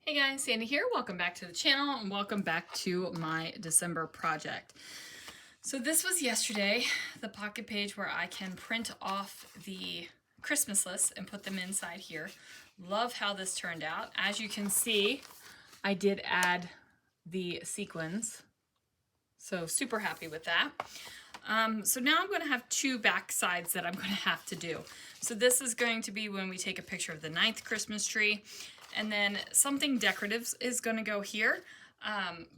Hey guys, Sandy here. Welcome back to the channel and welcome back to my December project. So this was yesterday, the pocket page where I can print off the Christmas lists and put them inside here. Love how this turned out. As you can see, I did add the sequins, so super happy with that. So now I'm going to have two back sides that I'm going to have to do. So this is going to be when we take a picture of the 9th Christmas tree, and then something decorative is going to go here.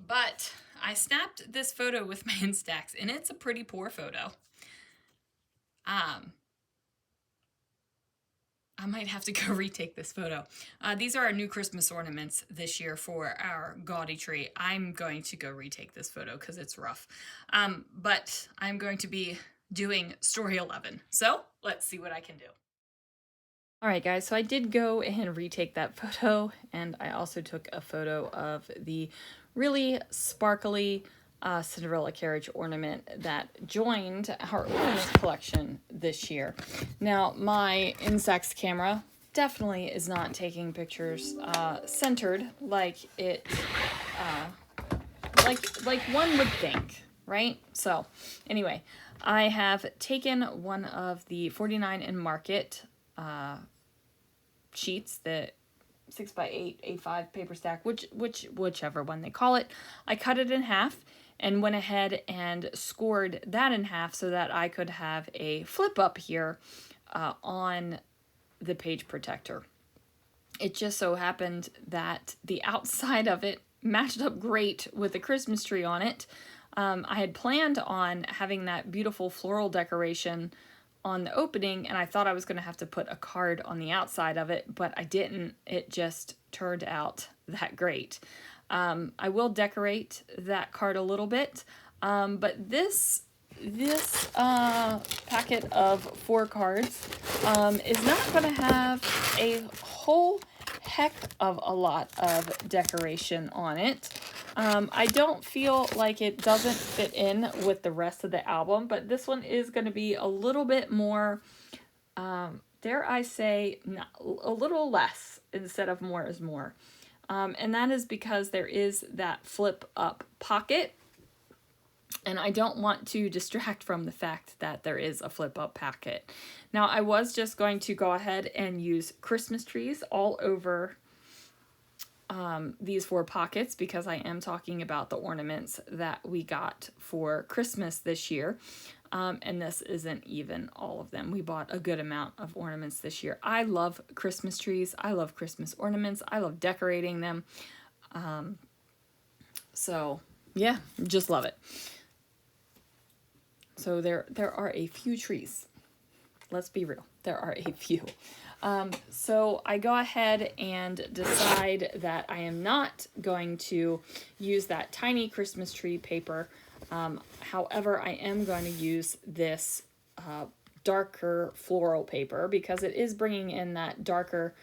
But I snapped this photo with my Instax, and it's a pretty poor photo. I might have to go retake this photo. These are our new Christmas ornaments this year for our gaudy tree. I'm going to go retake this photo because it's rough. But I'm going to be doing story 11. So let's see what I can do. All right, guys, so I did go and retake that photo, and I also took a photo of the really sparkly Cinderella carriage ornament that joined our ornament collection this year. Now, my Instax camera definitely is not taking pictures centered like it, like one would think, right? So, anyway, I have taken one of the 49 in Market sheets, the 6x8 A5 paper stack, whichever one they call it. I cut it in half and went ahead and scored that in half so that I could have a flip up here on the page protector. It just so happened that the outside of it matched up great with the Christmas tree on it. I had planned on having that beautiful floral decoration on the opening, and I thought I was going to have to put a card on the outside of it, but I didn't. It just turned out that great. I will decorate that card a little bit, but this packet of 4 cards is not going to have a whole heck of a lot of decoration on it. I don't feel like it doesn't fit in with the rest of the album, but this one is going to be a little bit more, dare I say, a little less instead of more is more. And that is because there is that flip up pocket, and I don't want to distract from the fact that there is a flip up pocket. Now, I was just going to go ahead and use Christmas trees all over these 4 pockets because I am talking about the ornaments that we got for Christmas this year. And this isn't even all of them. We bought a good amount of ornaments this year. I love Christmas trees. I love Christmas ornaments. I love decorating them. So yeah, just love it. So there are a few trees. Let's be real. There are a few. So I go ahead and decide that I am not going to use that tiny Christmas tree paper. However, I am going to use this darker floral paper because it is bringing in that darker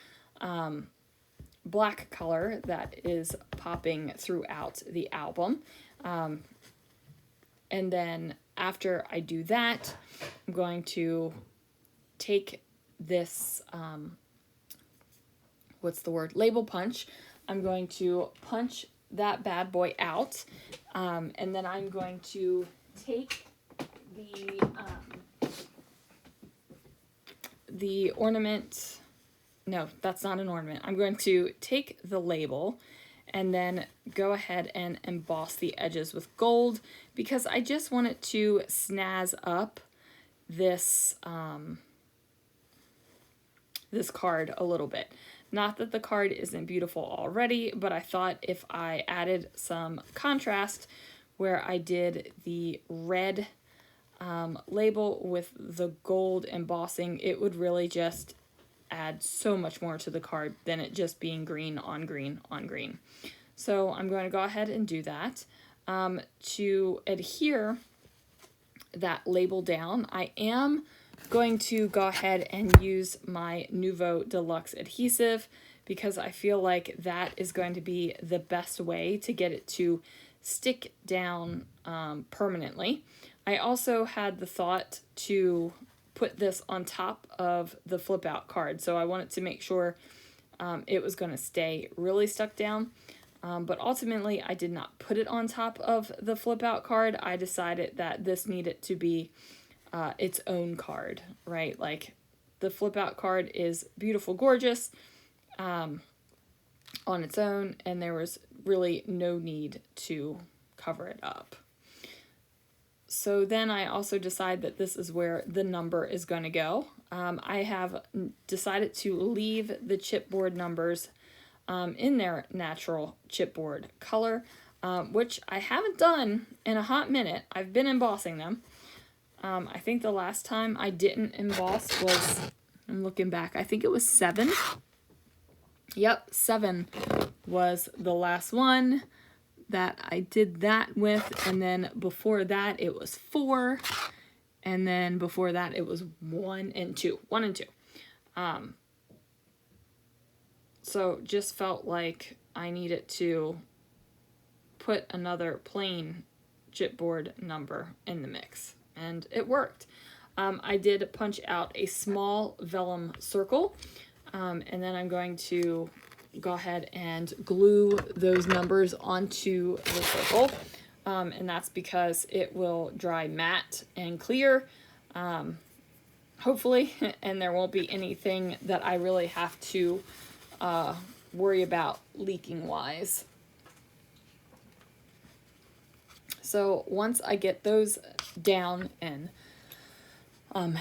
black color that is popping throughout the album. And then after I do that, I'm going to take this, label punch. I'm going to punch that bad boy out, and then I'm going to take the ornament. No, that's not an ornament. I'm going to take the label and then go ahead and emboss the edges with gold because I just want it to snazz up this this card a little bit. Not that the card isn't beautiful already, but I thought if I added some contrast where I did the red label with the gold embossing, it would really just add so much more to the card than it just being green on green on green. So I'm going to go ahead and do that. To adhere that label down, I am going to go ahead and use my Nouveau Deluxe adhesive because I feel like that is going to be the best way to get it to stick down permanently. I also had the thought to put this on top of the flip out card, so I wanted to make sure it was going to stay really stuck down. But ultimately, I did not put it on top of the flip out card. I decided that this needed to be its own card, right? Like, the flip out card is beautiful, gorgeous on its own, and there was really no need to cover it up. So then I also decide that this is where the number is going to go. I have decided to leave the chipboard numbers in their natural chipboard color, which I haven't done in a hot minute. I've been embossing them. I think the last time I didn't emboss was, I'm looking back, I think it was 7. Yep, 7 was the last one that I did that with, and then before that it was 4, and then before that it was 1 and 2. So just felt like I needed to put another plain chipboard number in the mix, and it worked. I did punch out a small vellum circle, and then I'm going to go ahead and glue those numbers onto the circle, and that's because it will dry matte and clear, hopefully, and there won't be anything that I really have to worry about leaking wise. So once I get those down and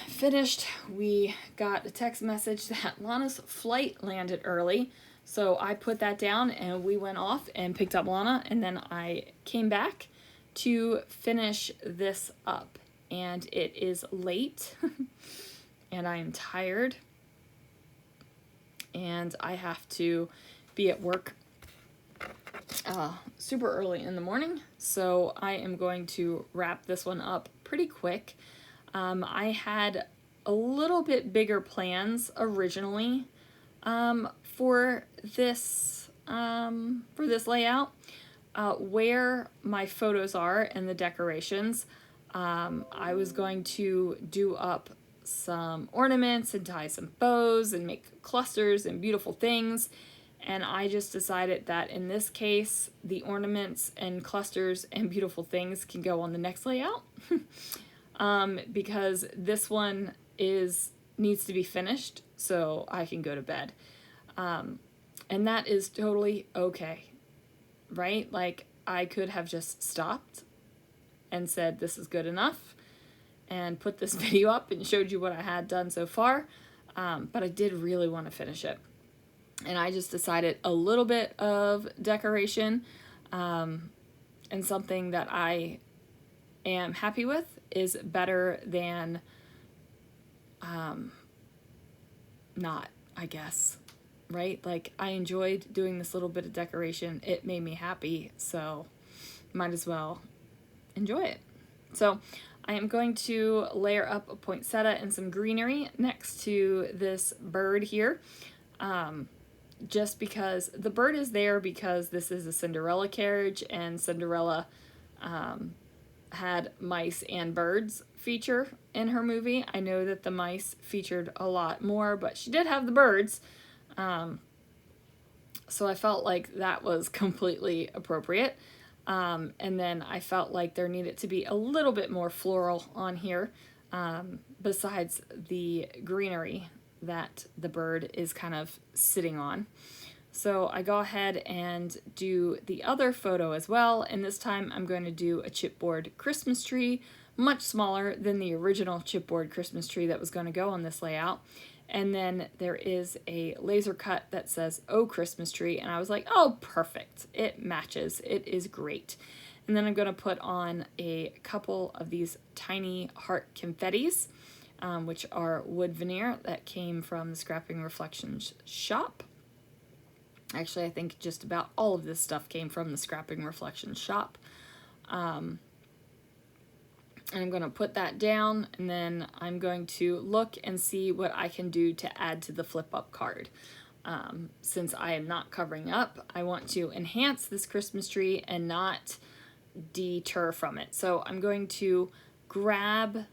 finished, we got a text message that Lana's flight landed early. So I put that down and we went off and picked up Lana, and then I came back to finish this up. And it is late and I am tired and I have to be at work super early in the morning. So I am going to wrap this one up pretty quick. I had a little bit bigger plans originally for this layout, where my photos are and the decorations. I was going to do up some ornaments and tie some bows and make clusters and beautiful things, and I just decided that in this case the ornaments and clusters and beautiful things can go on the next layout. Because this one needs to be finished so I can go to bed. And that is totally okay, right? Like, I could have just stopped and said this is good enough and put this video up and showed you what I had done so far, but I did really want to finish it. And I just decided a little bit of decoration and something that I am happy with is better than not, I guess, right? Like, I enjoyed doing this little bit of decoration. It made me happy, so might as well enjoy it. So I am going to layer up a poinsettia and some greenery next to this bird here, just because the bird is there because this is a Cinderella carriage, and Cinderella had mice and birds feature in her movie. I know that the mice featured a lot more, but she did have the birds. So I felt like that was completely appropriate. And then I felt like there needed to be a little bit more floral on here, besides the greenery that the bird is kind of sitting on. So I go ahead and do the other photo as well, and this time I'm going to do a chipboard Christmas tree, much smaller than the original chipboard Christmas tree that was going to go on this layout. And then there is a laser cut that says, "Oh, Christmas tree," and I was like, oh, perfect. It matches. It is great. And then I'm going to put on a couple of these tiny heart confettis, which are wood veneer that came from the Scrapping Reflections shop. Actually, I think just about all of this stuff came from the Scrapping Reflections shop. And I'm going to put that down, and then I'm going to look and see what I can do to add to the flip up card. Since I am not covering up, I want to enhance this Christmas tree and not deter from it. So I'm going to grab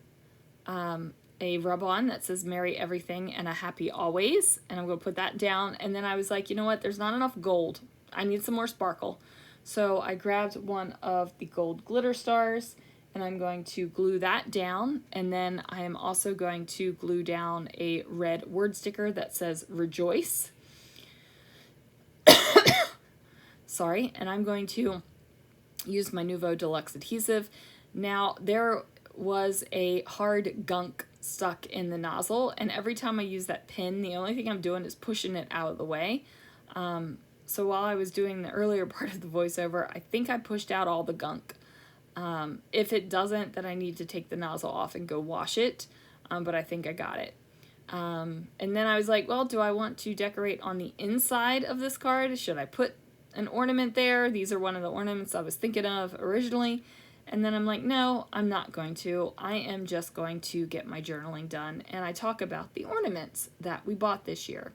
a a rub-on that says Merry Everything and a Happy Always, and I'm going to put that down. And then I was like, you know what, there's not enough gold. I need some more sparkle. So I grabbed one of the gold glitter stars, and I'm going to glue that down, and then I am also going to glue down a red word sticker that says Rejoice. Sorry, and I'm going to use my Nuvo Deluxe adhesive. Now, there was a hard gunk stuck in the nozzle, and every time I use that pin, the only thing I'm doing is pushing it out of the way. So while I was doing the earlier part of the voiceover, I think I pushed out all the gunk. If it doesn't, then I need to take the nozzle off and go wash it, but I think I got it. And then I was like, well, do I want to decorate on the inside of this card? Should I put an ornament there? These are one of the ornaments I was thinking of originally. And then I'm like, no, I'm not going to. I am just going to get my journaling done. And I talk about the ornaments that we bought this year.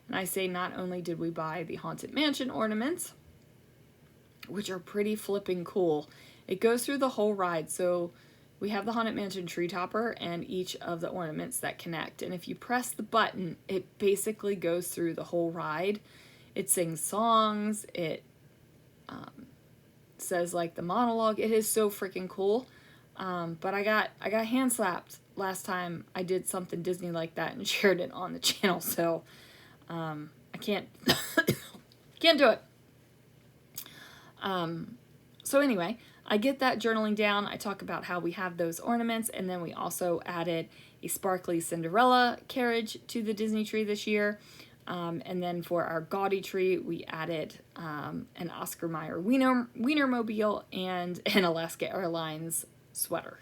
And I say not only did we buy the Haunted Mansion ornaments, which are pretty flipping cool. It goes through the whole ride. So we have the Haunted Mansion tree topper and each of the ornaments that connect. And if you press the button, it basically goes through the whole ride. It sings songs. It says like the monologue. It is so freaking cool. But I got hand slapped last time I did something Disney like that and shared it on the channel. So I can't can't do it. So anyway, I get that journaling down. I talk about how we have those ornaments, and then we also added a sparkly Cinderella carriage to the Disney tree this year. And then for our gaudy tree, we added an Oscar Mayer Wienermobile and an Alaska Airlines sweater.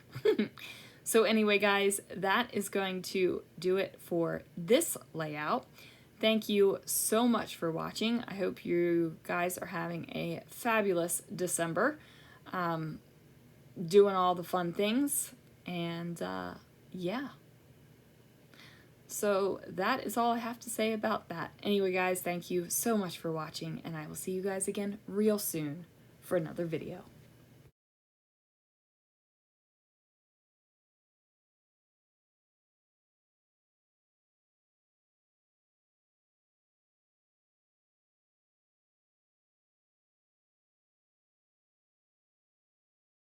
So anyway, guys, that is going to do it for this layout. Thank you so much for watching. I hope you guys are having a fabulous December, doing all the fun things, and yeah. So that is all I have to say about that. Anyway, guys, thank you so much for watching, and I will see you guys again real soon for another video.